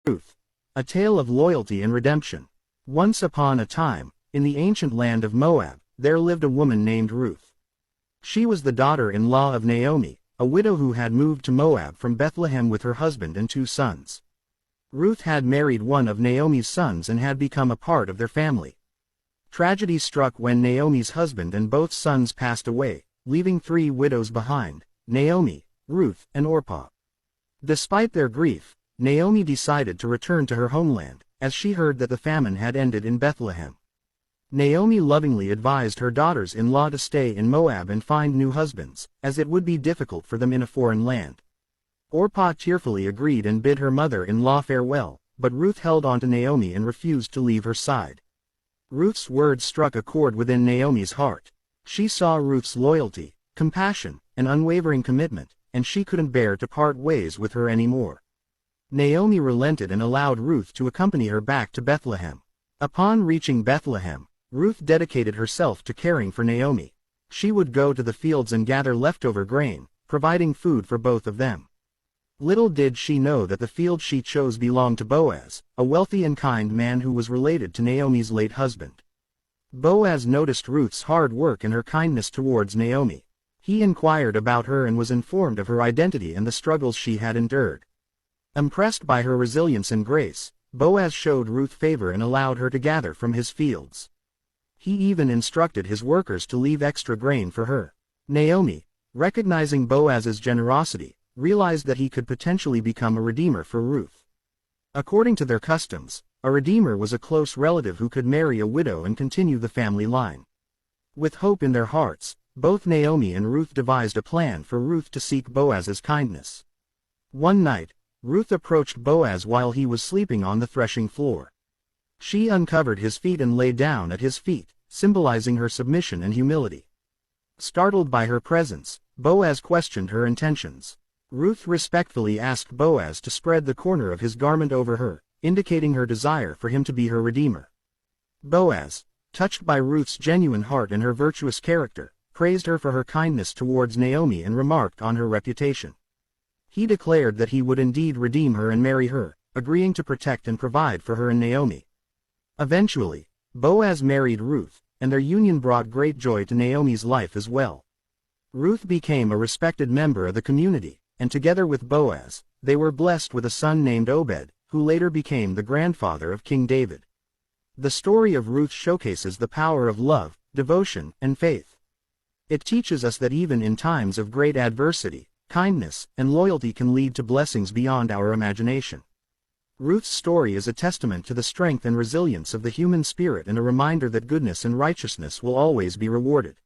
Ruth. A tale of loyalty and redemption. Once upon a time, in the ancient land of Moab, there lived a woman named Ruth. She was the daughter-in-law of Naomi, a widow who had moved to Moab from Bethlehem with her husband and 2 sons. Ruth had married one of Naomi's sons and had become a part of their family. Tragedy struck when Naomi's husband and both sons passed away, leaving 3 widows behind: Naomi, Ruth, and Orpa. Despite their grief, Naomi decided to return to her homeland, as she heard that the famine had ended in Bethlehem. Naomi lovingly advised her daughters-in-law to stay in Moab and find new husbands, as it would be difficult for them in a foreign land. Orpa cheerfully agreed and bid her mother-in-law farewell, but Ruth held on to Naomi and refused to leave her side. Ruth's words struck a chord within Naomi's heart. She saw Ruth's loyalty, compassion, and unwavering commitment, and she couldn't bear to part ways with her anymore. Naomi relented and allowed Ruth to accompany her back to Bethlehem. Upon reaching Bethlehem, Ruth dedicated herself to caring for Naomi. She would go to the fields and gather leftover grain, providing food for both of them. Little did she know that the field she chose belonged to Boaz, a wealthy and kind man who was related to Naomi's late husband. Boaz noticed Ruth's hard work and her kindness towards Naomi. He inquired about her and was informed of her identity and the struggles she had endured. Impressed by her resilience and grace, Boaz showed Ruth favor and allowed her to gather from his fields. He even instructed his workers to leave extra grain for her. Naomi, recognizing Boaz's generosity, realized that he could potentially become a redeemer for Ruth. According to their customs, a redeemer was a close relative who could marry a widow and continue the family line. With hope in their hearts, both Naomi and Ruth devised a plan for Ruth to seek Boaz's kindness. One night, Ruth approached Boaz while he was sleeping on the threshing floor. She uncovered his feet and lay down at his feet, symbolizing her submission and humility. Startled by her presence, Boaz questioned her intentions. Ruth respectfully asked Boaz to spread the corner of his garment over her, indicating her desire for him to be her redeemer. Boaz, touched by Ruth's genuine heart and her virtuous character, praised her for her kindness towards Naomi and remarked on her reputation. He declared that he would indeed redeem her and marry her, agreeing to protect and provide for her and Naomi. Eventually, Boaz married Ruth, and their union brought great joy to Naomi's life as well. Ruth became a respected member of the community, and together with Boaz, they were blessed with a son named Obed, who later became the grandfather of King David. The story of Ruth showcases the power of love, devotion, and faith. It teaches us that even in times of great adversity, kindness and loyalty can lead to blessings beyond our imagination. Ruth's story is a testament to the strength and resilience of the human spirit and a reminder that goodness and righteousness will always be rewarded.